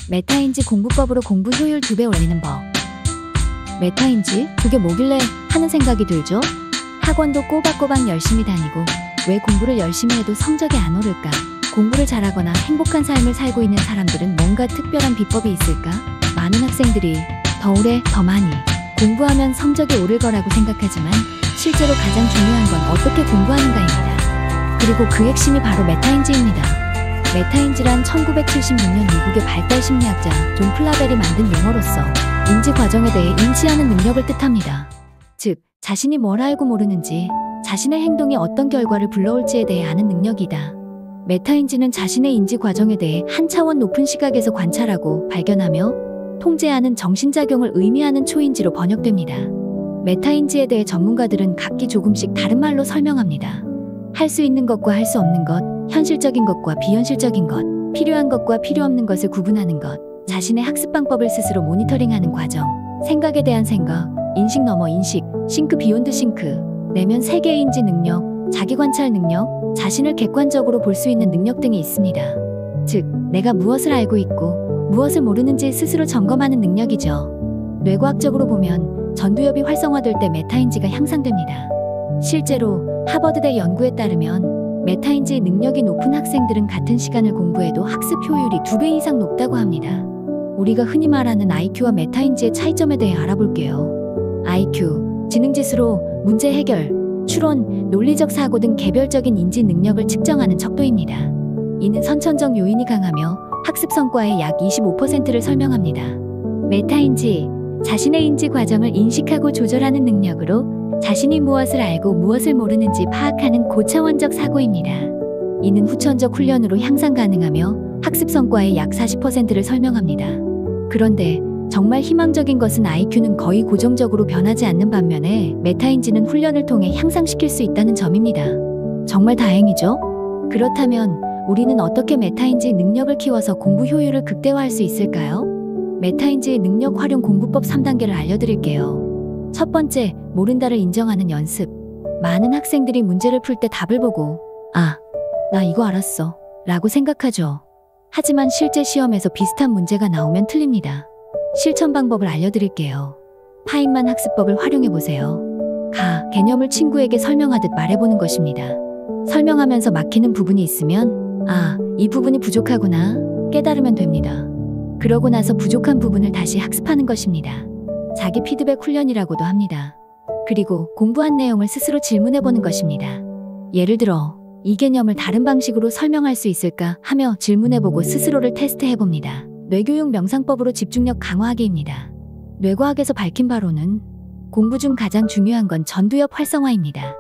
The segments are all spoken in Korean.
메타인지 공부법으로 공부 효율 2배 올리는 법. 메타인지? 그게 뭐길래 하는 생각이 들죠? 학원도 꼬박꼬박 열심히 다니고 왜 공부를 열심히 해도 성적이 안 오를까? 공부를 잘하거나 행복한 삶을 살고 있는 사람들은 뭔가 특별한 비법이 있을까? 많은 학생들이 더 오래, 더 많이 공부하면 성적이 오를 거라고 생각하지만 실제로 가장 중요한 건 어떻게 공부하는가입니다. 그리고 그 핵심이 바로 메타인지입니다. 메타인지란 1976년 미국의 발달 심리학자 존 플라벨이 만든 용어로서 인지 과정에 대해 인지하는 능력을 뜻합니다. 즉, 자신이 뭘 알고 모르는지, 자신의 행동이 어떤 결과를 불러올지에 대해 아는 능력이다. 메타인지는 자신의 인지 과정에 대해 한 차원 높은 시각에서 관찰하고 발견하며 통제하는 정신작용을 의미하는 초인지로 번역됩니다. 메타인지에 대해 전문가들은 각기 조금씩 다른 말로 설명합니다. 할 수 있는 것과 할 수 없는 것, 현실적인 것과 비현실적인 것, 필요한 것과 필요 없는 것을 구분하는 것, 자신의 학습 방법을 스스로 모니터링하는 과정, 생각에 대한 생각, 인식 넘어 인식, 싱크 비욘드 싱크, 내면 세계의 인지 능력, 자기 관찰 능력, 자신을 객관적으로 볼 수 있는 능력 등이 있습니다. 즉, 내가 무엇을 알고 있고 무엇을 모르는지 스스로 점검하는 능력이죠. 뇌과학적으로 보면 전두엽이 활성화될 때 메타인지가 향상됩니다. 실제로 하버드대 연구에 따르면 메타인지 능력이 높은 학생들은 같은 시간을 공부해도 학습 효율이 2배 이상 높다고 합니다. 우리가 흔히 말하는 IQ와 메타인지의 차이점에 대해 알아볼게요. IQ, 지능지수로 문제 해결, 추론, 논리적 사고 등 개별적인 인지 능력을 측정하는 척도입니다. 이는 선천적 요인이 강하며 학습 성과의 약 25%를 설명합니다. 메타인지, 자신의 인지 과정을 인식하고 조절하는 능력으로 자신이 무엇을 알고 무엇을 모르는지 파악하는 고차원적 사고입니다. 이는 후천적 훈련으로 향상 가능하며 학습 성과의 약 40%를 설명합니다. 그런데 정말 희망적인 것은 IQ는 거의 고정적으로 변하지 않는 반면에 메타인지는 훈련을 통해 향상시킬 수 있다는 점입니다. 정말 다행이죠? 그렇다면 우리는 어떻게 메타인지 능력을 키워서 공부 효율을 극대화할 수 있을까요? 메타인지 능력 활용 공부법 3단계를 알려드릴게요. 첫 번째, 모른다를 인정하는 연습. 많은 학생들이 문제를 풀 때 답을 보고 아, 나 이거 알았어 라고 생각하죠. 하지만 실제 시험에서 비슷한 문제가 나오면 틀립니다. 실천 방법을 알려드릴게요. 파인만 학습법을 활용해보세요. 개념을 친구에게 설명하듯 말해보는 것입니다. 설명하면서 막히는 부분이 있으면 아, 이 부분이 부족하구나 깨달으면 됩니다. 그러고 나서 부족한 부분을 다시 학습하는 것입니다. 자기 피드백 훈련이라고도 합니다. 그리고 공부한 내용을 스스로 질문해보는 것입니다. 예를 들어, 이 개념을 다른 방식으로 설명할 수 있을까 하며 질문해보고 스스로를 테스트해봅니다. 뇌교육 명상법으로 집중력 강화하기입니다. 뇌과학에서 밝힌 바로는 공부 중 가장 중요한 건 전두엽 활성화입니다.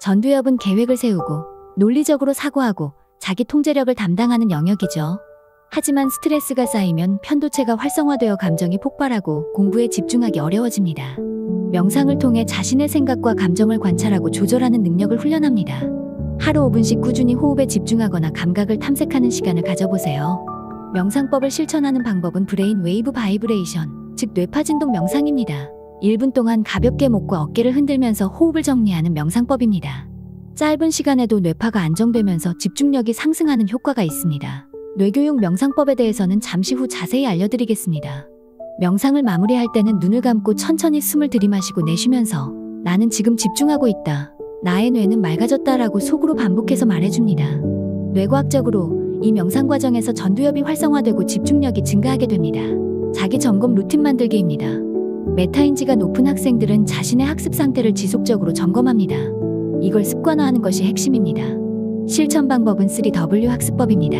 전두엽은 계획을 세우고 논리적으로 사고하고 자기 통제력을 담당하는 영역이죠. 하지만 스트레스가 쌓이면 편도체가 활성화되어 감정이 폭발하고 공부에 집중하기 어려워집니다. 명상을 통해 자신의 생각과 감정을 관찰하고 조절하는 능력을 훈련합니다. 하루 5분씩 꾸준히 호흡에 집중하거나 감각을 탐색하는 시간을 가져보세요. 명상법을 실천하는 방법은 브레인 웨이브 바이브레이션, 즉 뇌파 진동 명상입니다. 1분 동안 가볍게 목과 어깨를 흔들면서 호흡을 정리하는 명상법입니다. 짧은 시간에도 뇌파가 안정되면서 집중력이 상승하는 효과가 있습니다. 뇌교육 명상법에 대해서는 잠시 후 자세히 알려드리겠습니다. 명상을 마무리할 때는 눈을 감고 천천히 숨을 들이마시고 내쉬면서 나는 지금 집중하고 있다. 나의 뇌는 맑아졌다 라고 속으로 반복해서 말해줍니다. 뇌과학적으로 이 명상 과정에서 전두엽이 활성화되고 집중력이 증가하게 됩니다. 자기 점검 루틴 만들기입니다. 메타인지가 높은 학생들은 자신의 학습 상태를 지속적으로 점검합니다. 이걸 습관화하는 것이 핵심입니다. 실천 방법은 3W 학습법입니다.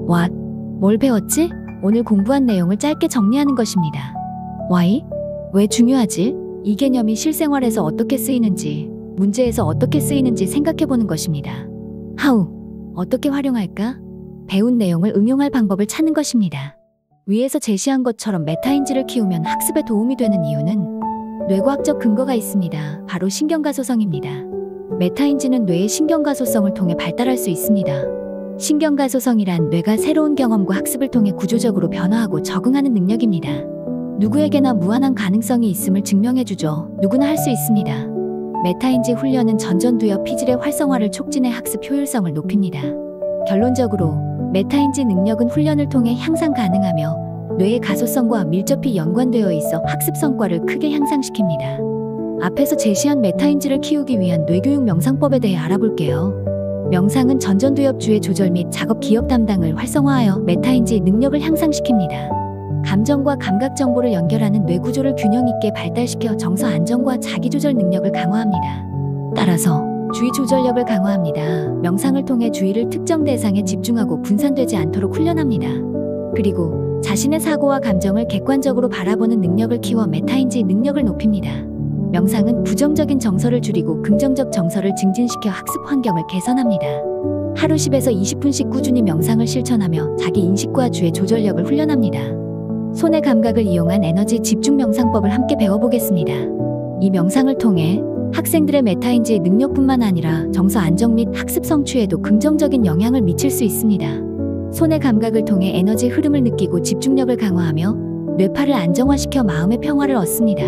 What? 뭘 배웠지? 오늘 공부한 내용을 짧게 정리하는 것입니다. Why? 왜 중요하지? 이 개념이 실생활에서 어떻게 쓰이는지, 문제에서 어떻게 쓰이는지 생각해보는 것입니다. How? 어떻게 활용할까? 배운 내용을 응용할 방법을 찾는 것입니다. 위에서 제시한 것처럼 메타인지를 키우면 학습에 도움이 되는 이유는 뇌과학적 근거가 있습니다. 바로 신경가소성입니다. 메타인지는 뇌의 신경가소성을 통해 발달할 수 있습니다. 신경가소성이란 뇌가 새로운 경험과 학습을 통해 구조적으로 변화하고 적응하는 능력입니다. 누구에게나 무한한 가능성이 있음을 증명해주죠. 누구나 할 수 있습니다. 메타인지 훈련은 전전두엽 피질의 활성화를 촉진해 학습 효율성을 높입니다. 결론적으로 메타인지 능력은 훈련을 통해 향상 가능하며 뇌의 가소성과 밀접히 연관되어 있어 학습 성과를 크게 향상시킵니다. 앞에서 제시한 메타인지를 키우기 위한 뇌교육 명상법에 대해 알아볼게요. 명상은 전전두엽주의 조절 및 작업 기억 담당을 활성화하여 메타인지 능력을 향상시킵니다. 감정과 감각 정보를 연결하는 뇌 구조를 균형 있게 발달시켜 정서 안정과 자기 조절 능력을 강화합니다. 따라서 주의 조절력을 강화합니다. 명상을 통해 주의를 특정 대상에 집중하고 분산되지 않도록 훈련합니다. 그리고 자신의 사고와 감정을 객관적으로 바라보는 능력을 키워 메타인지 능력을 높입니다. 명상은 부정적인 정서를 줄이고 긍정적 정서를 증진시켜 학습 환경을 개선합니다. 하루 10에서 20분씩 꾸준히 명상을 실천하며 자기 인식과 주의 조절력을 훈련합니다. 손의 감각을 이용한 에너지 집중 명상법을 함께 배워보겠습니다. 이 명상을 통해 학생들의 메타인지 능력뿐만 아니라 정서 안정 및 학습 성취에도 긍정적인 영향을 미칠 수 있습니다. 손의 감각을 통해 에너지 흐름을 느끼고 집중력을 강화하며 뇌파를 안정화시켜 마음의 평화를 얻습니다.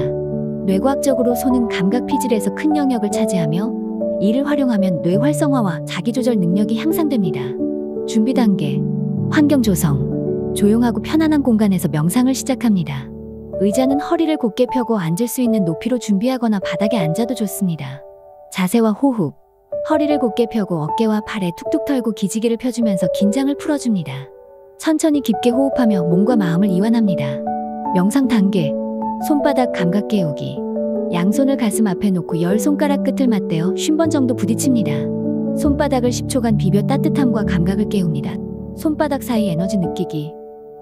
뇌과학적으로 손은 감각 피질에서 큰 영역을 차지하며 이를 활용하면 뇌 활성화와 자기조절 능력이 향상됩니다. 준비 단계, 환경 조성. 조용하고 편안한 공간에서 명상을 시작합니다. 의자는 허리를 곧게 펴고 앉을 수 있는 높이로 준비하거나 바닥에 앉아도 좋습니다. 자세와 호흡. 허리를 곧게 펴고 어깨와 팔에 툭툭 털고 기지개를 펴주면서 긴장을 풀어줍니다. 천천히 깊게 호흡하며 몸과 마음을 이완합니다. 명상 단계. 손바닥 감각 깨우기. 양손을 가슴 앞에 놓고 10손가락 끝을 맞대어 50번 정도 부딪힙니다. 손바닥을 10초간 비벼 따뜻함과 감각을 깨웁니다. 손바닥 사이 에너지 느끼기.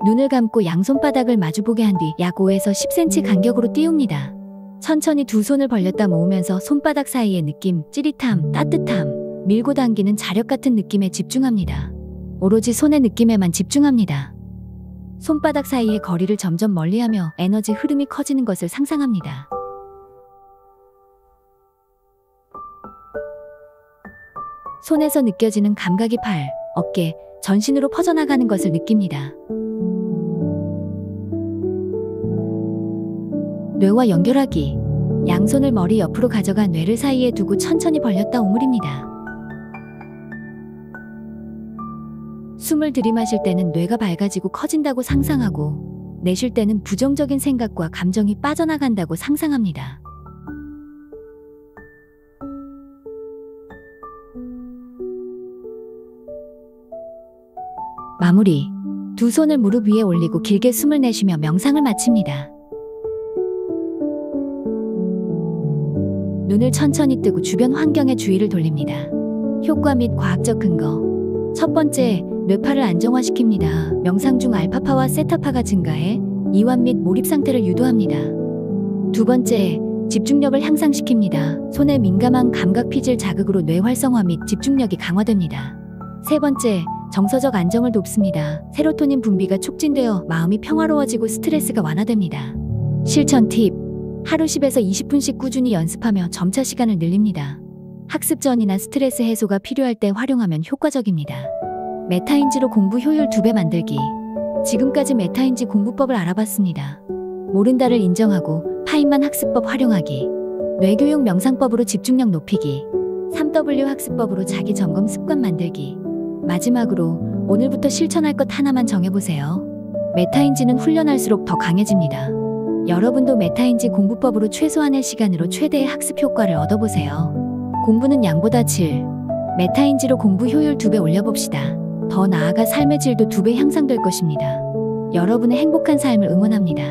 눈을 감고 양손바닥을 마주보게 한 뒤 약 5에서 10cm 간격으로 띄웁니다. 천천히 두 손을 벌렸다 모으면서 손바닥 사이의 느낌, 찌릿함, 따뜻함, 밀고 당기는 자력 같은 느낌에 집중합니다. 오로지 손의 느낌에만 집중합니다. 손바닥 사이의 거리를 점점 멀리하며 에너지 흐름이 커지는 것을 상상합니다. 손에서 느껴지는 감각이 팔, 어깨, 전신으로 퍼져나가는 것을 느낍니다. 뇌와 연결하기. 양손을 머리 옆으로 가져가 뇌를 사이에 두고 천천히 벌렸다 오므립니다. 숨을 들이마실 때는 뇌가 밝아지고 커진다고 상상하고 내쉴 때는 부정적인 생각과 감정이 빠져나간다고 상상합니다. 마무리. 두 손을 무릎 위에 올리고 길게 숨을 내쉬며 명상을 마칩니다. 눈을 천천히 뜨고 주변 환경에 주의를 돌립니다. 효과 및 과학적 근거. 첫 번째, 뇌파를 안정화시킵니다. 명상 중 알파파와 세타파가 증가해 이완 및 몰입 상태를 유도합니다. 두 번째, 집중력을 향상시킵니다. 손의 민감한 감각 피질 자극으로 뇌 활성화 및 집중력이 강화됩니다. 세 번째, 정서적 안정을 돕습니다. 세로토닌 분비가 촉진되어 마음이 평화로워지고 스트레스가 완화됩니다. 실천 팁. 하루 10에서 20분씩 꾸준히 연습하며 점차 시간을 늘립니다. 학습 전이나 스트레스 해소가 필요할 때 활용하면 효과적입니다. 메타인지로 공부 효율 2배 만들기. 지금까지 메타인지 공부법을 알아봤습니다. 모른다를 인정하고 파인만 학습법 활용하기. 뇌교육 명상법으로 집중력 높이기. 3W 학습법으로 자기 점검 습관 만들기. 마지막으로 오늘부터 실천할 것 하나만 정해보세요. 메타인지는 훈련할수록 더 강해집니다. 여러분도 메타인지 공부법으로 최소한의 시간으로 최대의 학습 효과를 얻어보세요. 공부는 양보다 질. 메타인지로 공부 효율 2배 올려봅시다. 더 나아가 삶의 질도 2배 향상될 것입니다. 여러분의 행복한 삶을 응원합니다.